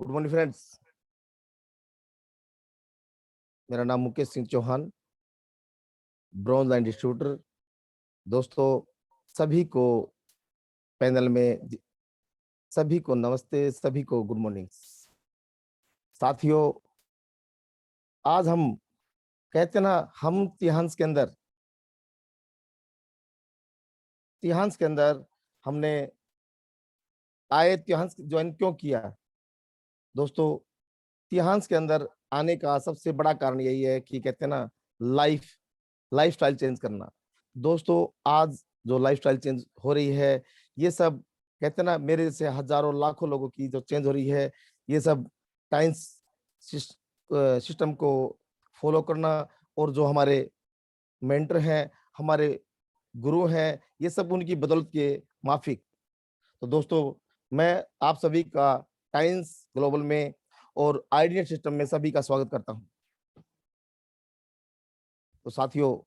Good morning friends. मेरा नाम Mukesh Singh Chauhan, bronze line distributor. दोस्तों, सभी को पैनल में सभी को नमस्ते, सभी को गुड मॉर्निंग। साथियों, आज हम कहते ना, हम तिहांस के अंदर हमने आए। तिहांस ज्वाइन क्यों किया? दोस्तों, तिहांस के अंदर आने का सबसे बड़ा कारण यही है कि कहते ना, लाइफस्टाइल चेंज करना। दोस्तों, आज जो लाइफस्टाइल चेंज हो रही है, ये सब कहते ना, मेरे से हजारों लाखों लोगों की जो चेंज हो रही है, ये सब टाइम्स सिस्टम को फॉलो करना, और जो हमारे मेंटर हैं, हमारे गुरु हैं, ये सब उनकी बदौलत के माफिक। तो दोस्तों, मैं आप सभी का टाइम्स ग्लोबल में और आइडिया सिस्टम में सभी का स्वागत करता हूं। तो साथियों,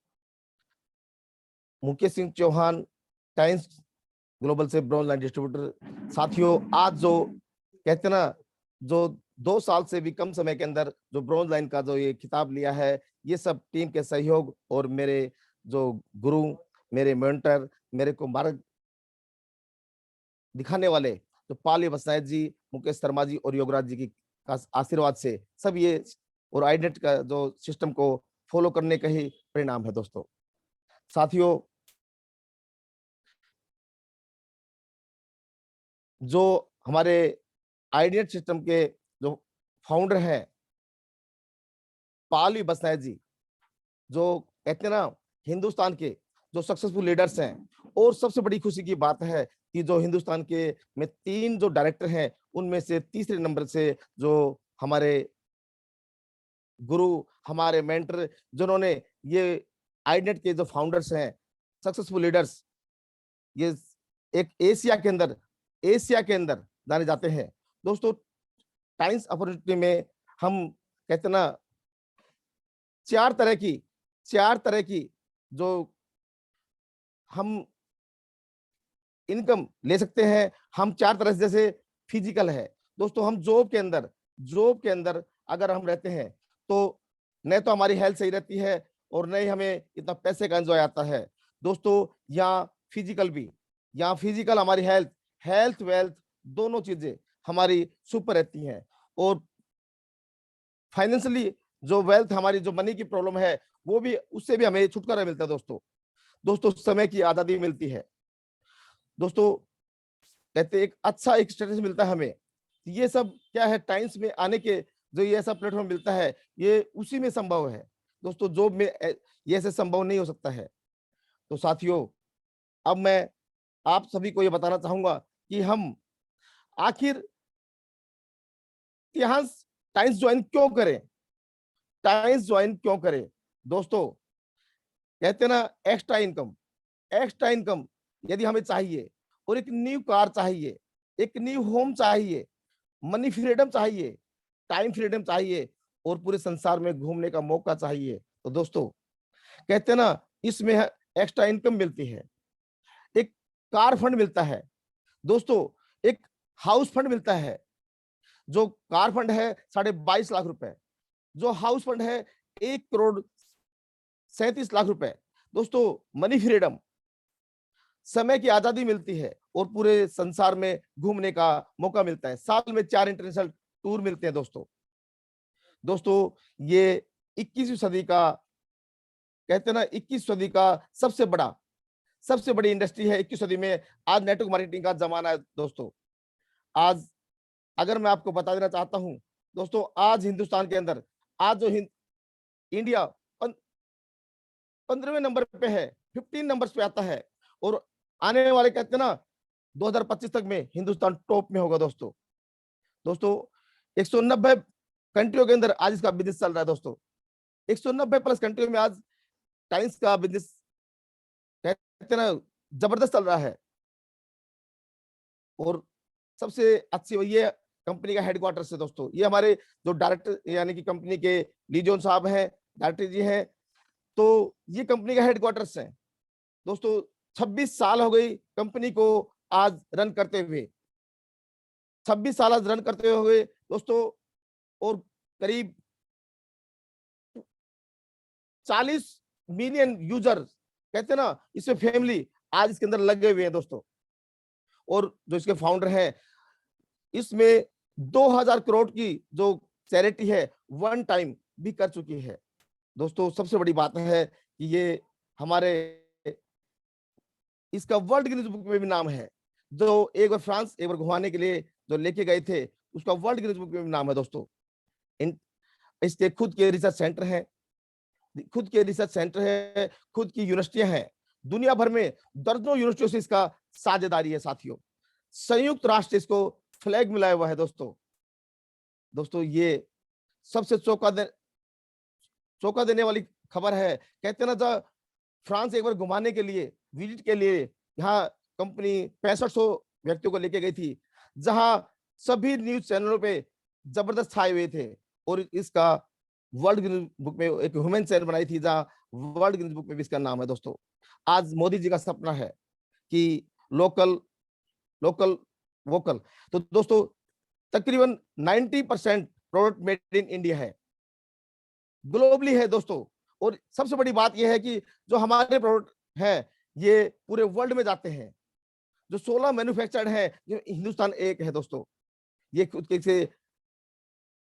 मुकेश सिंह चौहान, टाइम्स ग्लोबल से ब्रॉन्ज लाइन डिस्ट्रीब्यूटर। साथियों, आज जो कहते ना, जो 2 साल से भी कम समय के अंदर जो ब्रॉन्ज लाइन का जो ये खिताब लिया है, ये सब टीम के सहयोग और मेरे जो गुरु, मेरे मेंटर, मेरे को मार्ग दिखाने वाले जो पाली बसनायत जी, मुकेश शर्मा जी और योगराज जी की का आशीर्वाद से सब ये और आईनेट का जो सिस्टम को फॉलो करने का ही परिणाम है। दोस्तों, साथियों, जो हमारे आइडियट सिस्टम के जो फाउंडर हैं पाली बसनायत जी, जो कहते हैं ना, हिंदुस्तान के जो सक्सेसफुल लीडर्स हैं। और सबसे बड़ी खुशी की बात है कि जो हिंदुस्तान के में 3 जो डायरेक्टर हैं, उनमें से तीसरे नंबर से जो हमारे गुरु, हमारे मेंटर, जिन्होंने ये आइडनेट के जो फाउंडर्स हैं, सक्सेसफुल लीडर्स, ये एक एशिया के अंदर जाने जाते हैं। दोस्तों, टाइम्स अपॉर्चुनिटी में हम कहते ना, चार तरह की जो हम इनकम ले सकते हैं। हम 4 तरह से, जैसे फिजिकल है दोस्तों, हम जॉब के अंदर अगर हम रहते हैं तो न तो हमारी हेल्थ सही रहती है और न ही हमें इतना पैसे का एंजॉय आता है। दोस्तों, यहाँ फिजिकल हमारी हेल्थ वेल्थ दोनों चीजें हमारी सुपर रहती हैं। और फाइनेंशियली जो वेल्थ, हमारी जो मनी की प्रॉब्लम है, वो भी, उससे भी हमें छुटकारा मिलता है। दोस्तों, समय की आज़ादी मिलती है। दोस्तों, कहते एक स्टेटस मिलता है हमें। ये सब क्या है, टाइम्स में आने के जो ये ऐसा प्लेटफॉर्म मिलता है, ये उसी में संभव है। दोस्तों, जॉब में ये ऐसे संभव नहीं हो सकता है। तो साथियों, अब मैं आप सभी को ये बताना चाहूंगा कि हम आखिर तिहांस टाइम्स ज्वाइन क्यों करें। दोस्तों, कहते ना, एक्स्ट्रा इनकम यदि हमें चाहिए, और एक न्यू कार चाहिए, एक न्यू होम चाहिए, मनी फ्रीडम चाहिए, टाइम फ्रीडम चाहिए, और पूरे संसार में घूमने का मौका चाहिए, तो दोस्तों, कहते ना, इसमें एक्स्ट्रा इनकम मिलती है। एक कार फंड मिलता है दोस्तों, एक हाउस फंड मिलता है। जो कार फंड है 22.5 लाख रुपए, जो हाउस फंड है 1 करोड़ 37 लाख रुपए। दोस्तों, मनी फ्रीडम, समय की आजादी मिलती है, और पूरे संसार में घूमने का मौका मिलता है। साल में 4 इंटरनेशनल टूर मिलते हैं। दोस्तों, ये 21वीं सदी का, कहते हैं ना, 21 सदी का सबसे बड़ी इंडस्ट्री है 21 सदी में। आज नेटवर्क मार्केटिंग का जमाना है। दोस्तों, आज अगर मैं आपको बता देना चाहता हूं, दोस्तों, आज हिंदुस्तान के अंदर, आज जो इंडिया 15वें नंबर पे है, 15 नंबर पे आता है, और आने वाले, कहते हैं ना, 2025 तक में हिंदुस्तान टॉप में होगा। दोस्तों, 190 कंट्रियों के अंदर आज इसका बिजनेस चल रहा है। दोस्तों, 190 प्लस कंट्रियों में आज टाइम्स का बिजनेस, कहते हैं ना, जबरदस्त चल रहा है। और सबसे अच्छी ये कंपनी का हेडक्वार्टर है। दोस्तों, ये हमारे जो डायरेक्टर, यानी कि कंपनी के लीजोन साहब हैं, डायरेक्टर जी हैं, तो ये कंपनी का हेडक्वार्टर्स है। दोस्तों, 26 साल हो गई कंपनी को आज रन करते हुए। 26 साल रन करते हुए दोस्तों, और करीब 40 मिलियन यूजर कहते हैं ना, इसमें फैमिली आज इसके अंदर लगे हुए हैं दोस्तों। और जो इसके फाउंडर हैं, इसमें 2000 करोड़ की जो चैरिटी है वन टाइम भी कर चुकी है दोस्तों। सबसे बड़ी बात है कि ये हमारे इसका वर्ल्ड गिनीज बुक में भी नाम है। जो एक बार फ्रांस एक बार घुमाने के लिए जो लेके गए थे, उसका वर्ल्ड गिनीज बुक में भी नाम है दोस्तों। इन इसके खुद के रिसर्च सेंटर हैं, खुद के रिसर्च सेंटर है, खुद की यूनिवर्सिटियां हैं। दुनिया भर में दर्जनों यूनिवर्सिटियों से इसका साझेदारी है साथियों। संयुक्त राष्ट्र इसको फ्लैग मिलाया हुआ है दोस्तों। दोस्तों ये सबसे चौंका देने वाली खबर है। कहते हैं ना, जब फ्रांस एक बार घुमाने के लिए, विजिट के लिए यहाँ कंपनी 6500 व्यक्तियों को लेके गई थी, जहां सभी न्यूज चैनलों पे जबरदस्त छाए हुए थे। और इसका वर्ल्ड गिनीज बुक में एक ह्यूमन चेन बनाई थी, जहां वर्ल्ड गिनीज बुक में भी इसका नाम है दोस्तों। आज मोदी जी का सपना है कि लोकल लोकल वोकल। तो दोस्तों तकरीबन 90% प्रोडक्ट मेड इन इंडिया है, ग्लोबली है दोस्तों। और सबसे बड़ी बात यह है कि जो हमारे प्रोडक्ट हैं ये पूरे वर्ल्ड में जाते हैं। जो 16 मैन्युफैक्चर्ड है, जो हिंदुस्तान एक है दोस्तों। ये खुद के से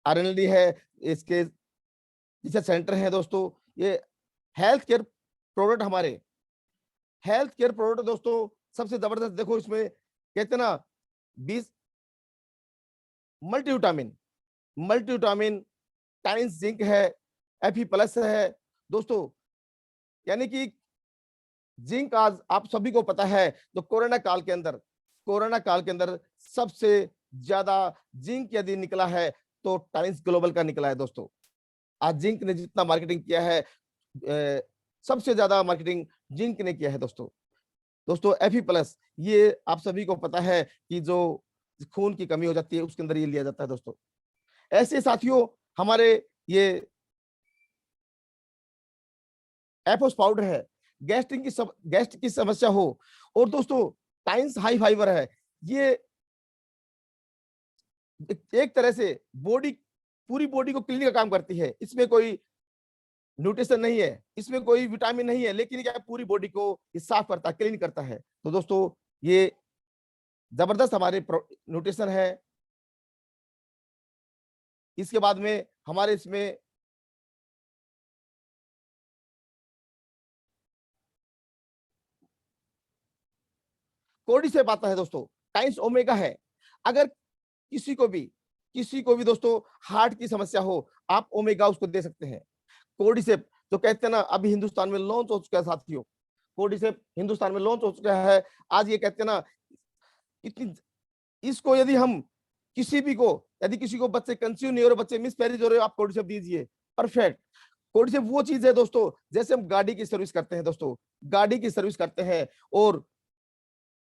R&D है, इसके रिसर्च सेंटर है दोस्तों। ये हेल्थ केयर प्रोडक्ट, हमारे हेल्थ केयर प्रोडक्ट दोस्तों सबसे जबरदस्त। देखो इसमें कहते हैं ना 20 मल्टीविटामिन मल्टीविटामिन टाइम्स जिंक है, Fe प्लस है दोस्तों। यानी कि जिंक आज आप सभी को पता है, तो कोरोना काल के अंदर सबसे ज्यादा जिंक यदि निकला है तो टाइम्स ग्लोबल का निकला है दोस्तों। आज जिंक ने जितना मार्केटिंग किया है, सबसे ज्यादा मार्केटिंग जिंक ने किया है दोस्तों। दोस्तों Fe प्लस, ये आप सभी को पता है कि जो खून की कमी हो जाती है उसके अंदर ये लिया जाता है दोस्तों। ऐसे साथियों हमारे ये एफोस पाउडर है, गैस्ट्रिक की समस्या हो। और दोस्तों टाइम्स हाई फाइबर है, ये एक तरह से पूरी बॉडी को क्लीन का काम करती है। इसमें कोई न्यूट्रिशन नहीं है, इसमें कोई विटामिन नहीं है, लेकिन क्या पूरी बॉडी को ये साफ करता है, क्लीन करता है। तो दोस्तों ये जबरदस्त हमारे न्यूट्रिशन है। इसके बाद में हमारे इसमें कोर्डिसेप आता है दोस्तों, टाइम्स ओमेगा है। अगर किसी को भी दोस्तों हार्ट की समस्या हो, आप ओमेगा उसको दे सकते हैं। कोर्डिसेप जो कहते हैं ना, अभी हिंदुस्तान में लॉन्च हो चुका है साथियों। कोर्डिसेप हिंदुस्तान में लॉन्च हो चुका है। आज ये कहते हैं ना, इतनी इसको यदि हम यदि किसी को बच्चे कंसीव नहीं हो रहे, बच्चे मिसकैरेज हो रहे हो, आप कोर्डिसेप दीजिए, परफेक्ट। कोर्डिसेप वो चीज है दोस्तों, जैसे हम गाड़ी की सर्विस करते हैं दोस्तों, गाड़ी की सर्विस करते हैं, और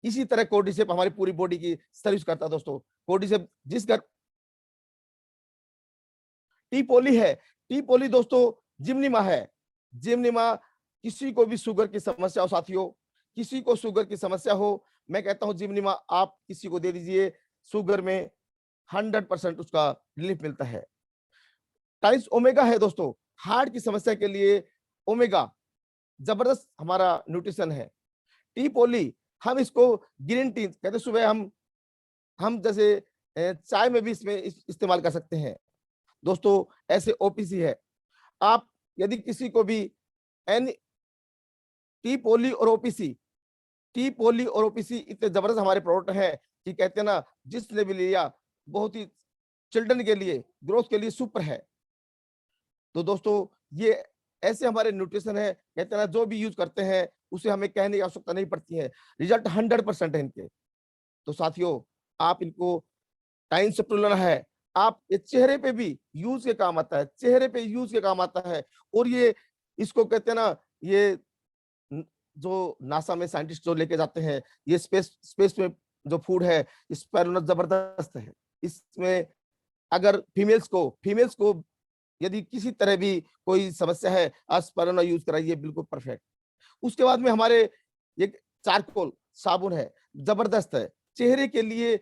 इसी तरह कोर्डिसेप हमारी पूरी बॉडी की सर्विस करता है दोस्तों। कोर्डिसेप जिस घर टी पोली है, टी पोली दोस्तों जिमनिमा है। जिमनिमा, किसी को भी शुगर की समस्या हो साथियों, किसी को शुगर की समस्या हो, मैं कहता हूं जिमनिमा आप किसी को दे दीजिए, शुगर में 100% उसका रिलीफ मिलता है। टाइम्स ओमेगा है दोस्तों, हार्ट की समस्या के लिए ओमेगा जबरदस्त हमारा न्यूट्रिशन है। टी पोली, हम इसको ग्रीन टी कहते हैं, सुबह हम जैसे चाय में भी इसमें इस्तेमाल कर सकते हैं दोस्तों। ऐसे ओपीसी है, आप यदि किसी को भी एन टी पोली और ओपीसी इतने जबरदस्त हमारे प्रोडक्ट हैं कि कहते हैं ना, जिसने भी लिया बहुत ही चिल्ड्रन के लिए, ग्रोथ के लिए सुपर है। तो दोस्तों ये ऐसे हमारे न्यूट्रिशन है, कहते हैं ना, जो भी यूज करते हैं उसे हमें कहने की आवश्यकता नहीं पड़ती है, रिजल्ट 100% है इनके। तो साथियों आप इनको टाइम सप्रूलर है, आप ये चेहरे पे भी यूज के काम आता है, चेहरे पे यूज के काम आता है। और ये इसको कहते हैं ना, ये जो नासा में साइंटिस्ट जो लेके जाते हैं, ये स्पेस में जो फूड है, स्पाइरुलिना जबरदस्त है। इसमें अगर फीमेल्स को यदि किसी तरह भी कोई समस्या है, स्पाइरुलिना यूज कराइए, बिल्कुल परफेक्ट। उसके बाद में हमारे एक चारकोल साबुन है, जबरदस्त है, चेहरे के लिए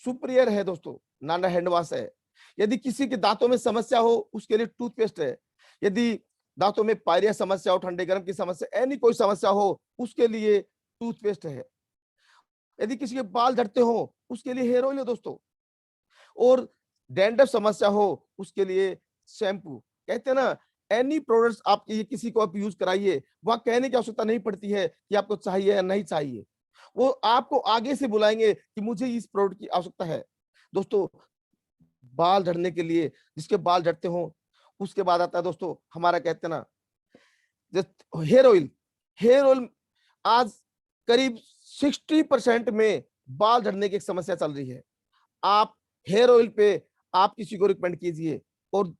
सुपीरियर है दोस्तों, नाना हैंड वॉश है। यदि किसी के दांतों में समस्या हो उसके लिए टूथपेस्ट है। यदि दांतों में पायरिया समस्या हो, ठंडे गर्म की समस्या, एनी कोई समस्या हो उसके लिए टूथपेस्ट है। यदि किसी के बाल झड़ते हो उसके लिए हेयर ऑयल है दोस्तों। और डैंड्रफ समस्या हो उसके लिए शैम्पू। कहते हैं ना, एनी प्रोडक्ट्स आप ये किसी को आप यूज कराइए, वह कहने की आवश्यकता नहीं पड़ती है कि आपको चाहिए या नहीं चाहिए। वो आपको आगे से बुलाएंगे कि मुझे इस प्रोडक्ट की आवश्यकता है। दोस्तों, बाल झड़ने के लिए, जिसके बाल झड़ते हो, उसके बाद आता है दोस्तों हमारा, कहते हैं ना, हेयर ऑयल। हेयर ऑयल आज करीब 60% में बाल झड़ने की एक समस्या चल रही है। आप हेयर ऑयल पे आप किसी को रिकमेंड कीजिए, और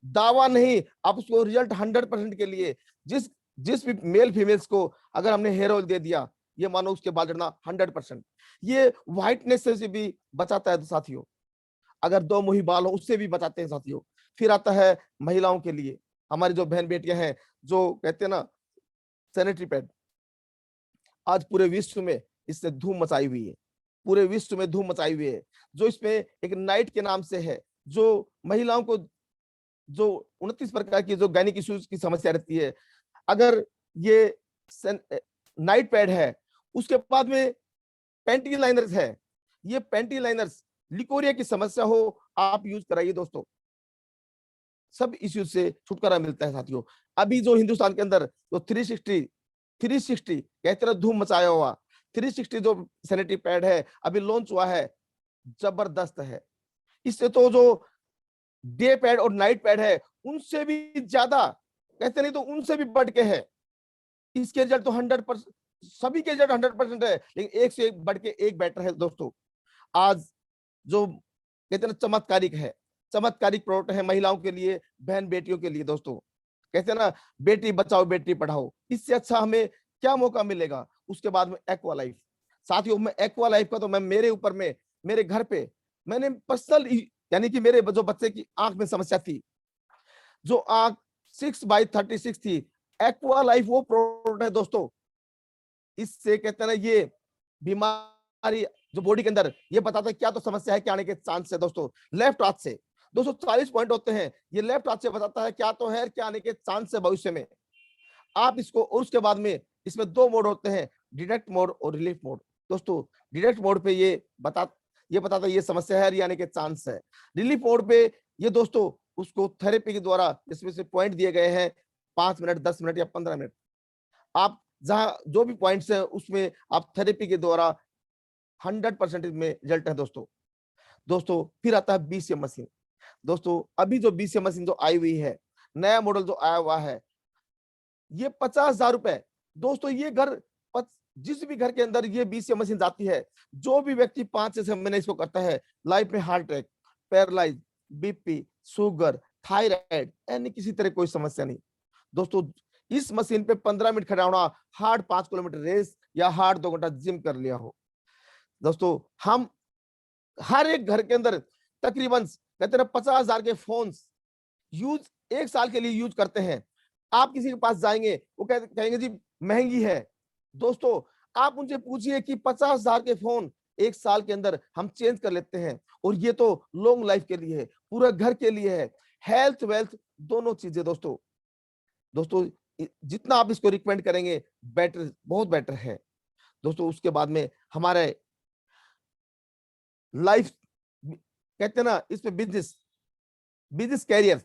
दावा नहीं, आप उसको रिजल्ट 100% के लिए, जिस जिस भी मेल फीमेल्स को अगर हमने हेयर ऑयल दे दिया, ये मानो उसके बाल झड़ना 100%। ये व्हाइटनेस से भी बचाता है साथियों। अगर दो मुही बाल हो उससे भी बचाते हैं साथियों। फिर आता है महिलाओं के लिए, हमारी जो बहन बेटियां हैं, जो कहते हैं ना सैनिटरी पैड, आज पूरे विश्व में इससे धूम मचाई हुई है। पूरे विश्व में धूम मचाई हुई है। जो इसमें एक नाइट के नाम से है, जो महिलाओं को जो 29 प्रकार की जो गायनिक इश्यूज की समस्या रहती है, अगर ये नाइट पैड है, उसके बाद में पैंटी लाइनर्स है, ये पैंटी लाइनर्स लिकोरिया की समस्या हो आप यूज कराइए दोस्तों, सब इश्यूज से छुटकारा मिलता है साथियों। अभी जो हिंदुस्तान के अंदर जो 360 कहते हैं धूम मचाया हुआ 360 जो सैनिटरी पैड है अभी लॉन्च हुआ है, जबरदस्त है। इससे तो जो डे पैड और नाइट पैड है उनसे भी ज्यादा, कहते नहीं तो उनसे भी बढ़ के है। इसके रिजल्ट तो 100%, सभी के रिजल्ट 100% है, लेकिन एक से एक बढ़ के एक बेटर है दोस्तों। आज जो कहते हैं चमत्कारिक है, चमत्कारिक प्रोडक्ट है महिलाओं के लिए, बहन बेटियों के लिए दोस्तों। कहते हैं ना, बेटी बचाओ बेटी पढ़ाओ, इससे अच्छा हमें क्या मौका मिलेगा। उसके बाद में एक्वा लाइफ। साथियों, मैं एक्वा लाइफ का तो मैं मेरे ऊपर में, मेरे घर पे मैंने पर्सनल, यानी कि मेरे जो बच्चे की आंख में समस्या थी, जो आंख 6/36 थी, एक्वा लाइफ वो प्रोडक्ट है दोस्तों। इससे कहते हैं ना, ये बीमारी जो बॉडी के अंदर, ये बताता है क्या तो समस्या है, क्या आने के चांस है दोस्तों। लेफ्ट हाथ से 240 पॉइंट होते हैं, ये लेफ्ट हाथ से बताता है क्या तो है, क्या आने के चांस है भविष्य में। आप इसको, और उसके बाद में इसमें 2 मोड होते हैं, डिटेक्ट मोड और रिलीफ मोड। दोस्तों, डिटेक्ट मोड पे ये बताता है ये समस्या है, ये आने के चांस है। रिलीफ मोड पे ये दोस्तों उसको थेरेपी के द्वारा, जिसमें से पॉइंट दिए गए हैं 5 मिनट, 10 मिनट या 15 मिनट, आप जहां जो भी पॉइंट्स हैं उसमें आप थेरेपी के द्वारा 100% में रिजल्ट है दोस्तों। दोस्तों, फिर आता है बीसीएम मशीन। दोस्तों, अभी जो बीसीएम मशीन जो आई हुई है, नया मॉडल जो आया हुआ है, ये 50,000 रुपए। दोस्तों, ये घर, जिस भी घर के अंदर ये बीसीएम मशीन जाती है, जो भी व्यक्ति 5 से 6 महीने इसको करता है, लाइफ में heart attack, paralyse, BP, sugar, thyroid, यानी किसी तरह कोई समस्या नहीं। दोस्तों, इस मशीन पे 15 मिनट खड़ा होना, हार्ड 5 किलोमीटर रेस या हार्ड 2 घंटा जिम कर लिया हो। दोस्तों, हम हर एक घर के अंदर तकरीबन कहते हैं 50,000 के फोन्स यूज 1 साल के लिए यूज करते हैं। आप किसी के पास जाएंगे, वो कहेंगे जी महंगी है। दोस्तों, आप उनसे पूछिए कि 50,000 के फोन 1 साल के अंदर हम चेंज कर लेते हैं, और ये तो लॉन्ग लाइफ के लिए है, पूरे घर के लिए है, हेल्थ वेल्थ दोनों चीजें दोस्तों। दोस्तों, जितना आप इसको रिकमेंड करेंगे बेटर, बहुत बेटर है दोस्तों। उसके बाद में हमारे लाइफ, कहते हैं ना इसमें बिजनेस बिजनेस कैरियर,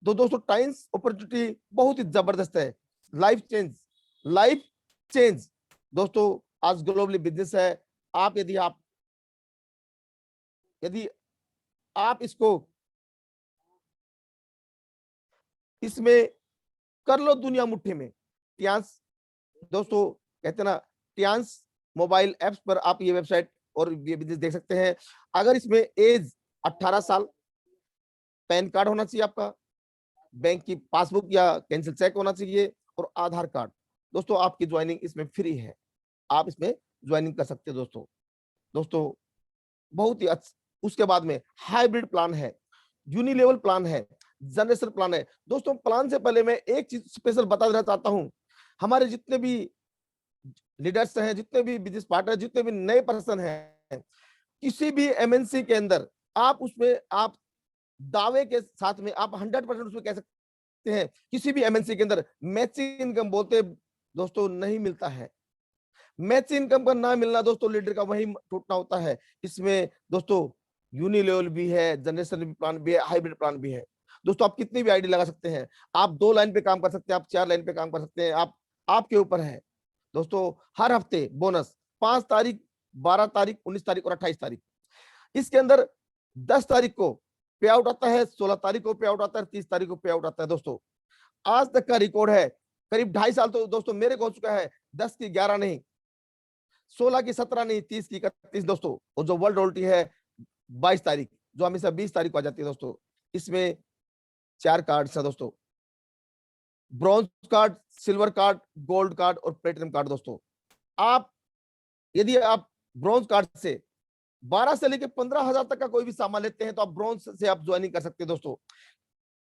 तो दोस्तों टाइम्स अपॉर्चुनिटी बहुत ही जबरदस्त है। लाइफ चेंज दोस्तों, आज ग्लोबली बिजनेस है। आप यदि आप इसको, इसमें कर लो दुनिया मुट्ठी में। टियांस दोस्तों, कहते हैं ना, टियांस मोबाइल एप्स पर आप ये वेबसाइट और ये बिजनेस देख सकते हैं। अगर इसमें एज 18 साल, पैन कार्ड होना चाहिए आपका, बैंक की पासबुक या कैंसिल चेक होना चाहिए, और आधार कार्ड। दोस्तों, आपकी ज्वाइनिंग इसमें फ्री है, आप इसमें ज्वाइनिंग कर सकते हैं दोस्तों। दोस्तों, बहुत ही अच्छा। उसके बाद में हाइब्रिड प्लान है, यूनिलेवल प्लान है, जनरेशन प्लान है। दोस्तों, प्लान से पहले मैं एक चीज स्पेशल बता देना चाहता हूं। हमारे जितने भी लीडर्स हैं, जितने भी बिजनेस पार्टनर, जितने भी नए पर्सन हैं, किसी भी एमएनसी के अंदर आप उसमें आप दावे के साथ में आप 100% उसमें कह सकते हैं, किसी भी एमएनसी के अंदर मैचिंग इनकम बोलते दोस्तों नहीं मिलता है। मैचिंग इनकम का ना मिलना दोस्तों लीडर का वही टूटना होता है। इसमें दोस्तों यूनिलेवल भी है, जनरेशन प्लान भी है, हाइब्रिड प्लान भी है। दोस्तों आप कितनी भी आईडी लगा सकते हैं, आप 2 लाइन पे काम कर सकते हैं, आप 4 लाइन पे काम कर सकते हैं, आप आपके ऊपर है। दोस्तों हर हफ्ते बोनस 5 तारीख, 12 तारीख, 19 तारीख और 28 तारीख। इसके अंदर 10 तारीख को पे आउट आता है, 16 तारीख को पे आउट आता है, 30 तारीख को पे आउट आता है। दोस्तों आज तक का रिकॉर्ड है, करीब 2.5 साल तो दोस्तों मेरे को हो चुका है, 10 की 11 नहीं, 16 की 17 नहीं, 30 की 31 दोस्तों। और जो वर्ल्ड रोल्टी है 22 तारीख, जो हमेशा 20 तारीख को आ जाती है दोस्तों। इसमें 4 कार्ड है दोस्तों, bronze card, silver card, gold card और प्लेटिनम कार्ड। दोस्तों आप यदि आप ब्रॉन्ज कार्ड से 12 से लेकर 15,000 तक का कोई भी सामान लेते हैं तो आप ब्रॉन्ज से आप ज्वाइनिंग कर सकते हैं दोस्तों।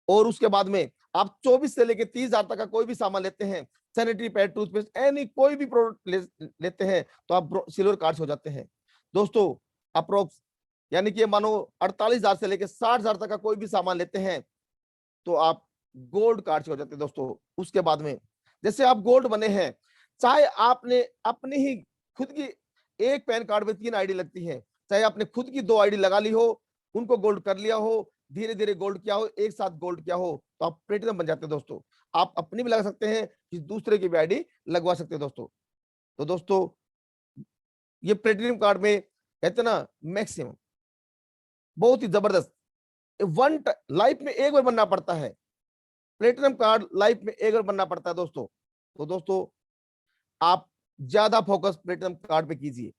और उसके बाद में आप 24 से लेकर 30,000 तक का कोई भी सामान लेते हैं, सैनिटरी पैड, टूथपेस्ट, एनी कोई भी प्रोडक्ट लेते हैं तो आप सिल्वर कार्ड हो जाते हैं दोस्तों। अप्रोक्स यानी कि मानो 48,000 से लेकर 60,000 तक का कोई भी सामान लेते हैं तो आप गोल्ड कार्ड हो जाते हैं दोस्तों। उसके बाद में जैसे आप गोल्ड बने हैं, चाहे आपने अपनी ही खुद की एक पैन कार्ड में 3 आईडी लगती है, चाहे आपने खुद की 2 आईडी लगा ली हो, उनको गोल्ड कर लिया हो, धीरे धीरे गोल्ड किया हो, एक साथ गोल्ड किया हो, तो आप प्लेटिनम बन जाते हैं दोस्तों। आप अपनी भी लगा सकते हैं, किसी दूसरे की भी आईडी लगवा सकते हैं दोस्तों। तो दोस्तों ये प्लेटिनम कार्ड में कहते हैं ना मैक्सिमम, बहुत ही जबरदस्त, वन लाइफ में एक बार बनना पड़ता है। प्लेटिनम कार्ड लाइफ में एक बार बनना पड़ता है दोस्तों। तो दोस्तों आप ज्यादा फोकस प्लेटिनम कार्ड पे कीजिए।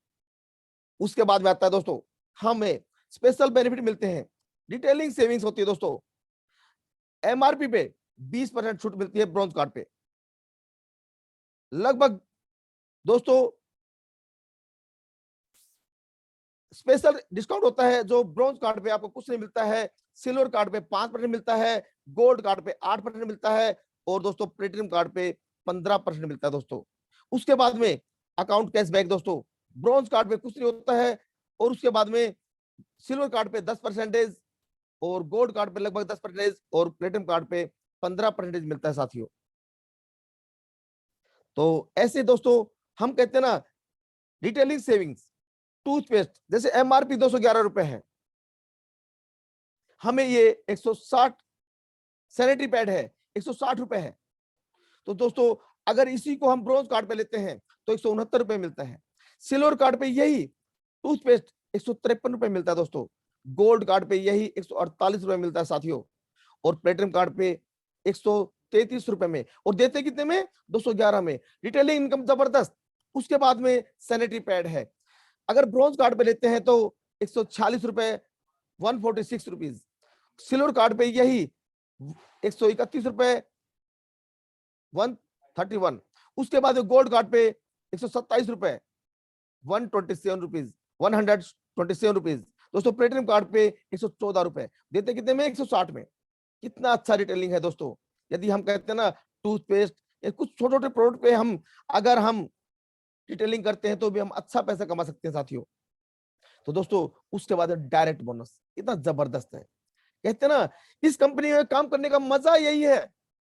उसके बाद में आता है दोस्तों हमें स्पेशल बेनिफिट मिलते हैं, डिटेलिंग सेविंग्स होती है दोस्तों। एमआरपी पे 20% छूट मिलती है ब्रॉन्ज कार्ड पे, लगभग दोस्तों स्पेशल डिस्काउंट होता है जो ब्रॉन्ज कार्ड पे आपको कुछ नहीं मिलता है, सिल्वर कार्ड पे 5% मिलता है, गोल्ड कार्ड पे 8% मिलता है और दोस्तों प्लेटिनम कार्ड पे 15% मिलता है दोस्तों। उसके बाद में अकाउंट कैशबैक दोस्तों, ब्रॉन्ज कार्ड पे कुछ नहीं होता है और उसके बाद में सिल्वर कार्ड पे 10% और गोल्ड कार्ड पे लगभग 10% और प्लेटिनम कार्ड पे 15% मिलता है साथियों। तो ऐसे दोस्तों हम कहते हैं ना रिटेलिंग सेविंग्स, टूथपेस्ट जैसे एमआरपी 211 रुपए है, हमें ये 160, सैनिटरी पैड है 160 रुपए है। तो दोस्तों अगर इसी को हम ब्रॉन्ज कार्ड पे लेते हैं तो 169 रुपए मिलता है। सिल्वर कार्ड पे यही टूथपेस्ट 153 रुपए मिलता है दोस्तों, गोल्ड कार्ड पे यही 148 रुपए मिलता है साथियों और प्लेटिनम कार्ड पे 133 रुपए में, और देते कितने में 211 में। रिटेलिंग इनकम जबरदस्त। उसके बाद में सैनिटरी पैड है, अगर ब्रॉन्ज कार्ड पे लेते हैं तो 146 रुपए, 146 रुपीज। सिल्वर कार्ड पे यही 131 रुपए, 131। उसके बाद गोल्ड कार्ड पे 127 रुपए, 127 रुपीज, 127 रुपीज। दोस्तों प्लेटिनम कार्ड पे 114 रुपए, देते कितने में 160 में। कितना अच्छा रिटेलिंग है दोस्तों। यदि हम कहते हैं ना टूथपेस्ट कुछ छोटे छोटे प्रोडक्ट पे हम अगर हम रिटेलिंग करते हैं तो भी हम अच्छा पैसा कमा सकते हैं साथियों। तो दोस्तों उसके बाद डायरेक्ट बोनस इतना जबरदस्त है। कहते हैं ना इस कंपनी में काम करने का मजा यही है।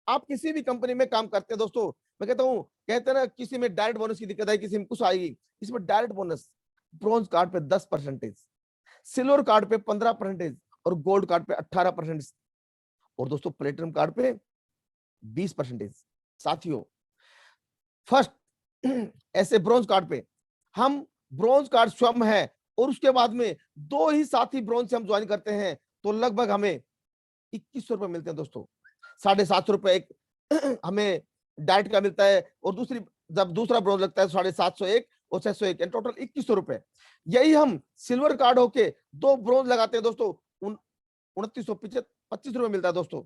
आप किसी भी कंपनी में काम करते हैं दोस्तों, मैं कहता हूं कहते हैं ना किसी में डायरेक्ट बोनस की दिक्कत है, किसी में कुछ आएगी, इसमें डायरेक्ट बोनस ब्रॉन्ज कार्ड पे 10%, सिल्वर कार्ड पे 15% और गोल्ड कार्ड पे 18% और दोस्तों प्लेटिनम कार्ड पे 20%। साथियों फर्स्ट ऐसे ब्रॉन्ज कार्ड पे हम ब्रॉन्ज कार्ड स्वयं है और उसके बाद में 2 ही साथी ब्रॉन्ज से हम ज्वाइन करते हैं तो लगभग हमें 2100 रुपए मिलते हैं दोस्तों। 750 रुपए एक हमें डाइट का मिलता है और दूसरी जब दूसरा ब्रॉन्ज लगता है 750 और 601 टोटल 2100 रुपए। यही हम सिल्वर कार्ड होके 2 ब्रॉन्ज लगाते हैं दोस्तों 2925 रुपए मिलता है दोस्तों।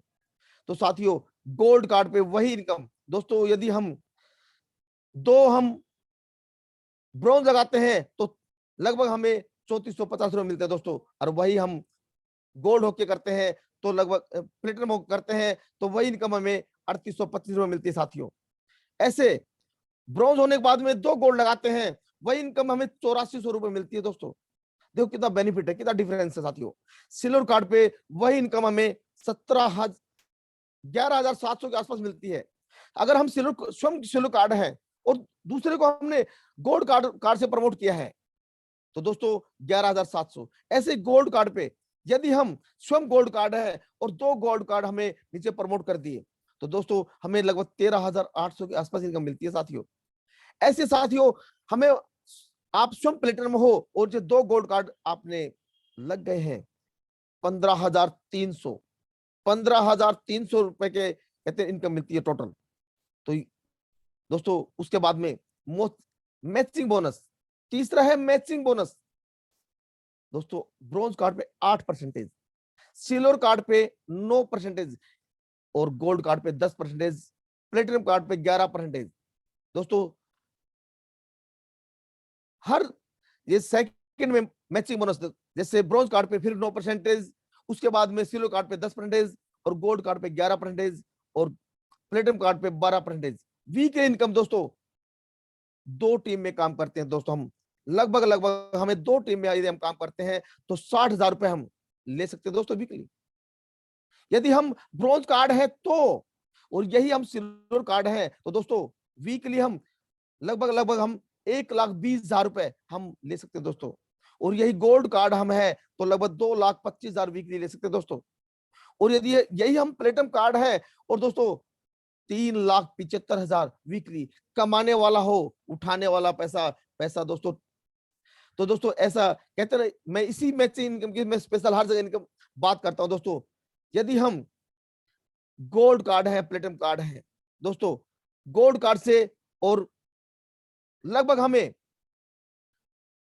तो साथियों गोल्ड कार्ड पे वही इनकम दोस्तों, यदि हम 2 हम ब्रॉन्ज लगाते हैं तो लगभग हमें 3450 रुपए मिलते हैं दोस्तों, और वही हम गोल्ड होके करते हैं तो लगभग प्लेटिनम होकर करते हैं तो वही इनकम हमें 3825 रुपए मिलती है साथियों। ऐसे ब्रॉन्ज होने के बाद में 2 गोल्ड लगाते हैं वही इनकम हमें 8400 रुपए मिलती है दोस्तों। देखो कितना बेनिफिट है, कितना डिफरेंस है साथियों। सिल्वर कार्ड पे वही इनकम हमें 11,700 के आसपास मिलती है। अगर हम स्वयं सिल्वर कार्ड है और दूसरे को हमने गोल्ड कार्ड से प्रमोट किया है, तो दोस्तों 11,700। ऐसे गोल्ड कार्ड पे यदि हम स्वयं गोल्ड कार्ड है और 2 गोल्ड कार्ड हमें नीचे प्रमोट कर दिए, तो दोस्तों हमें लगभग 13,800 के आसपास इनकम मिलती है साथियों। ऐसे साथियों, हमें आप स्वयं प्लेटिनम हो और जो 2 गोल्ड कार्ड आपने लग गए हैं, 15,300 15,300 रुपए के कहते हैं इनकम मिलती है टोटल। तो दोस्तों उसके बाद में मैचिंग बोनस, तीसरा है मैचिंग बोनस। दोस्तों ब्रॉन्ज कार्ड पे 8%, सिल्वर कार्ड पे 9% और गोल्ड कार्ड पे 10%, प्लेटिनम कार्ड पे 11%। दोस्तों हर ये सेकंड में मैचिंग बोनस, जैसे ब्रॉन्ज कार्ड पे फिर 9%, उसके बाद में सिल्वर कार्ड पे 10% और गोल्ड कार्ड पे 11% और प्लेटिनम कार्ड पे 12%। वीकली इनकम दोस्तों 2 टीम में काम करते हैं दोस्तों, हम लगभग हमें 2 टीम में यदि हम काम करते हैं तो 60,000 रुपए हम ले सकते हैं दोस्तों वीकली। यदि हम ब्रॉन्ज कार्ड है तो, और यही हम सिल्वर कार्ड है तो दोस्तों वीकली हम लगभग हम 1,20,000 रुपए हम ले सकते हैं दोस्तों। और यही गोल्ड कार्ड हम है तो लगभग 2,25,000 वीकली ले सकते हैं दोस्तों। और यदि यही हम प्लेटिनम कार्ड है और दोस्तों 3,75,000 वीकली कमाने वाला हो, उठाने वाला पैसा पैसा दोस्तों। तो दोस्तों ऐसा कहते हैं, मैं इसी मैचिंग इनकम की मैं स्पेशल हर जगह इनकम बात करता हूं दोस्तों। यदि हम गोल्ड कार्ड है, प्लेटिनम कार्ड है दोस्तों, गोल्ड कार्ड से और लगभग हमें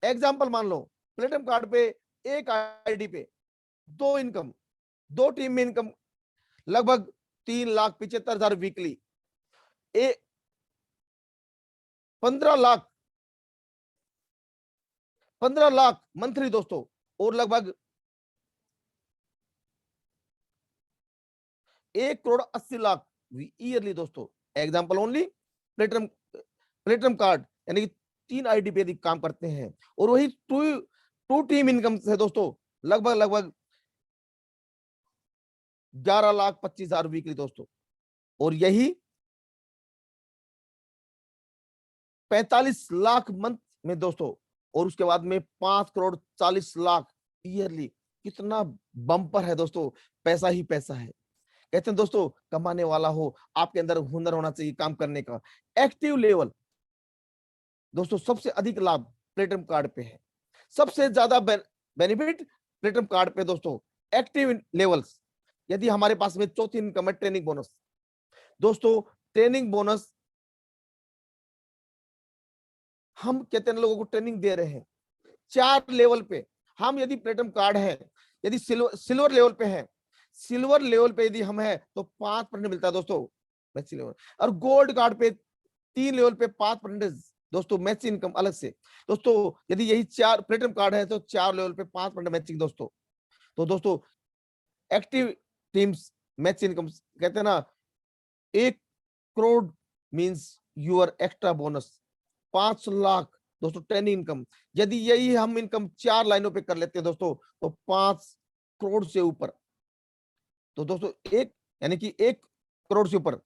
एग्जांपल मान लो, प्लेटिनम कार्ड पे एक आईडी पे 2 इनकम, 2 टीम में इनकम लगभग 3,75,000 वीकली, 15 लाख मंथली दोस्तों, और लगभग 1,80,00,000 ईयरली दोस्तों। Example only platinum platinum card यानी कि 3 आईडी पे यदि काम करते हैं और वही टू टीम इनकम से दोस्तों लगभग 11,25,000 वीकली दोस्तों। और यही 45 लाख मंथ में दोस्तों, और उसके बाद में 5,40,00,000 ईयरली। कितना बम्पर है दोस्तों, पैसा ही पैसा है। कहते हैं दोस्तों कमाने वाला हो, आपके अंदर हुनर होना चाहिए काम करने का। एक्टिव लेवल दोस्तों सबसे अधिक लाभ प्लेटिनम कार्ड पे है, सबसे ज्यादा बेनिफिट प्लेटिनम कार्ड पे दोस्तों। एक्टिव लेवल्स, यदि हमारे पास में चौथी इनकम है ट्रेनिंग बोनस। दोस्तों ट्रेनिंग बोनस हम कहते हैं लोगों को ट्रेनिंग दे रहे हैं 4 लेवल पे। हम यदि प्लेटिनम कार्ड है, यदि सिल्वर लेवल पे है, सिल्वर लेवल पे यदि हम है तो 5% मिलता है दोस्तों मैच लेवल। और गोल्ड कार्ड पे 3 लेवल पे 5% दोस्तों मैच इनकम अलग से। दोस्तों यदि यही 4 प्लेटिनम कार्ड है तो 4 लेवल पे 5% मैचिंग दोस्तों। तो दोस्तों एक्टिव टीम्स मैच इनकम कहते हैं ना, 1 crore means your extra bonus, 5 lakh दोस्तों ट्रेनिंग इनकम। यदि यही हम इनकम 4 लाइनों पे कर लेते हैं दोस्तों तो 5 करोड़ से ऊपर। तो दोस्तों एक यानी कि 1 करोड़ से ऊपर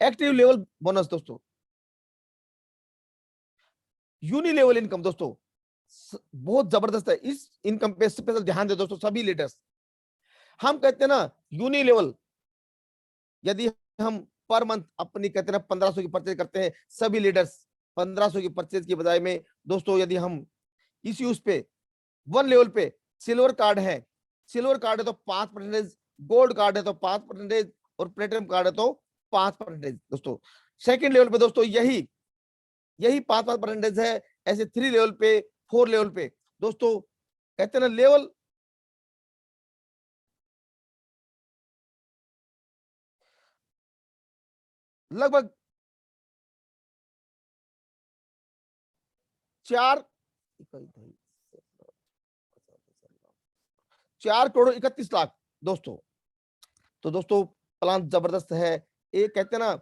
एक्टिव लेवल बोनस दोस्तों। यूनि लेवल इनकम दोस्तों बहुत जबरदस्त है। इस इनकम पे स्पेशल ध्यान दे दोस्तों सभी लीडर्स। हम कहते हैं ना यूनि लेवल, यदि हम पर मंथ अपनी कहते हैं ना 1500 की परचेज करते हैं सभी लीडर्स, 1500 की परचेज की बजाय में दोस्तों यदि हम इस यूज पे 1 लेवल पे सिल्वर कार्ड है, सिल्वर कार्ड है तो 5%, गोल्ड कार्ड है तो 5% और प्लेटिनम कार्ड है तो 5% दोस्तों। सेकंड लेवल पे दोस्तों यही 5% है। ऐसे 3 लेवल पे, 4 लेवल पे दोस्तों कहते हैं ना लेवल लगभग 4,31,00,000 दोस्तों। तो दोस्तों प्लान जबरदस्त है। ये कहते हैं ना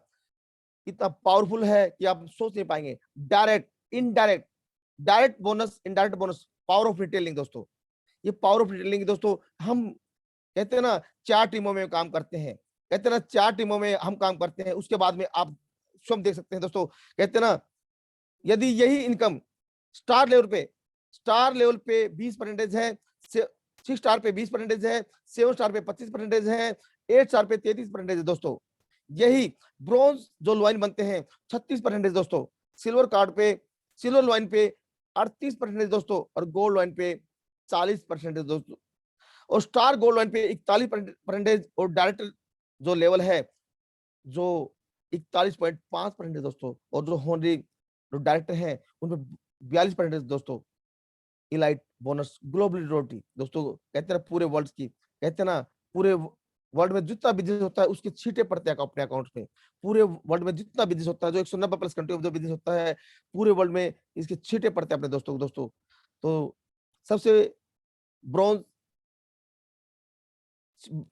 इतना पावरफुल है कि आप सोच नहीं पाएंगे। Direct, indirect, direct bonus, indirect bonus, power of retailing दोस्तों। ये पावर ऑफ डिटेलिंग दोस्तों, हम कहते हैं ना 4 टीमों में काम करते हैं, कहते हैं ना 4 टीमों में हम काम करते हैं, उसके बाद में आप स्वयं देख सकते हैं दोस्तों, कहते हैं ना यदि यही इनकम स्टार लेवल पे 20% है, 6 स्टार पे 20% है, 7 स्टार पे 25% है, 8 स्टार पे 33% है दोस्तों। यही ब्रॉन्ज जो लाइन बनते हैं 36% दोस्तों, सिल्वर कार्ड पे सिल्वर लाइन पे 38% दोस्तों, और गोल्ड लाइन पे 40% दोस्तों, और स्टार गोल्ड लाइन पे 41%, और डायरेक्टर जो लेवल है जो 41.5% दोस्तों, और जो होनरी जो डायरेक्टर है उनमें 42% दोस्तों। इलाइट बोनस ग्लोबल रोटी दोस्तों, कहते हैं ना पूरे वर्ल्ड की, कहते हैं ना पूरे वर्ल्ड में जितना बिजनेस होता है उसके छींटे पड़ते हैं अपने अकाउंट में। पूरे वर्ल्ड में जितना बिजनेस होता है, जो 190 प्लस कंट्री जो बिजनेस होता है पूरे वर्ल्ड में, इसके छींटे पड़ते हैं अपने दोस्तों दोस्तों। तो सबसे bronze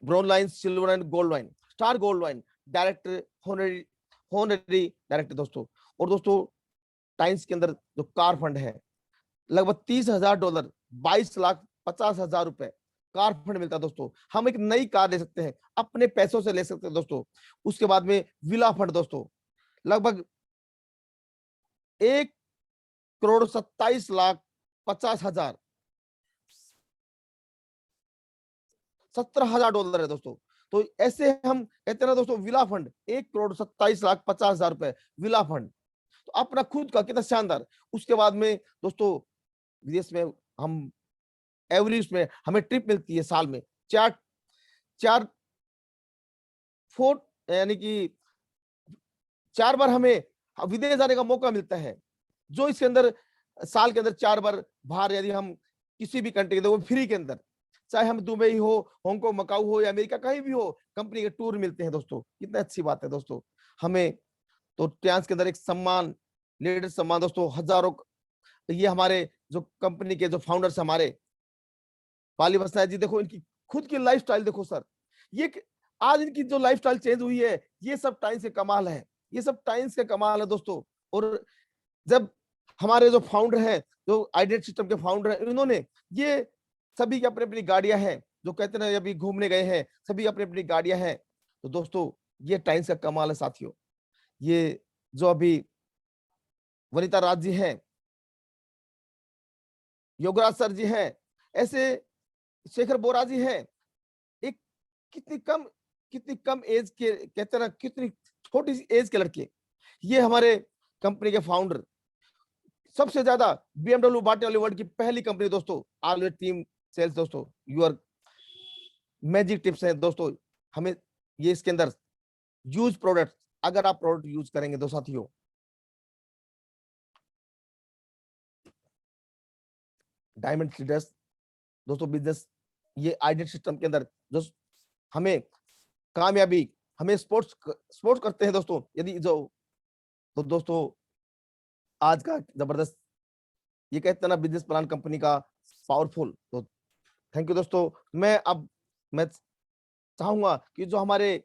bronze line, silver line, gold line, star gold line, director, honorary honorary director दोस्तों। और दोस्तों टाइम्स के अंदर जो कार फंड है लगभग $30,000, 22,50,000 रुपए कार फंड मिलता है दोस्तों। हम एक नई कार ले सकते हैं, अपने पैसों से ले सकते हैं दोस्तों। उसके बाद में विला फंड दोस्तों, लगभग 1,27,50,000 $17,000 है दोस्तों। तो ऐसे हम कहते हैं ना दोस्तों, विला फंड 1,27,50,000 रुपए विला फंड, तो अपना खुद का कितना शानदार। उसके बाद में दोस्तों विदेश में हम एवरेज में हमें ट्रिप मिलती है साल में 4 4 4, यानी कि 4 बार हमें विदेश जाने का मौका मिलता है, जो इसके अंदर साल के अंदर 4 बार बाहर यदि हम किसी भी कंट्री के, वो फ्री के अंदर, चाहे हम दुबई हो, हांगकांग, मकाऊ हो या अमेरिका कहीं भी हो, कंपनी के टूर मिलते हैं दोस्तों। कितना अच्छी बात है दोस्तों। हमें तो ट्रांस के अंदर एक सम्मान, लीडर सम्मान दोस्तों, हजारों, ये हमारे जो कंपनी के जो फाउंडर्स हमारे पाली बसनायक जी, देखो इनकी खुद की लाइफस्टाइल देखो सर, ये आज इनकी जो लाइफस्टाइल चेंज हुई है, ये सब टाइम्स के कमाल है, ये सब टाइम्स के कमाल है दोस्तों। और जब हमारे जो फाउंडर हैं, जो आइडेंट सिस्टम के फाउंडर हैं, इन्होंने ये सभी की अपनी अपनी गाड़ियां हैं, जो कहते हैं ना अभी घूमने गए हैं, सभी अपनी अपनी गाड़ियां हैं। तो दोस्तों ये टाइम्स का कमाल है साथियों। ये जो अभी वनिता राज जी हैं, योगराज सर जी हैं, ऐसे शेखर बोरा जी हैं, एक कितनी कम एज के, कहते हैं ना कितनी छोटी सी एज के लड़के, ये हमारे कंपनी के फाउंडर। सबसे ज्यादा BMW बांटने वाली वर्ल्ड की पहली कंपनी दोस्तों, ऑलवेज टीम सेल्स दोस्तों, यूर मैजिक टिप्स है दोस्तों। हमें ये इसके अंदर यूज प्रोडक्ट, अगर आप प्रोडक्ट यूज करेंगे तो साथियों, डायमंड लीडर्स दोस्तों बिजनेस, ये आइडेंट सिस्टम के अंदर जो हमें कामयाबी, हमें स्पोर्ट्स करते हैं दोस्तों, यदि जो, तो दोस्तों आज का जबरदस्त, ये कहते हैं ना बिजनेस प्लान कंपनी का पावरफुल। तो थैंक यू दोस्तों। मैं चाहूंगा कि जो हमारे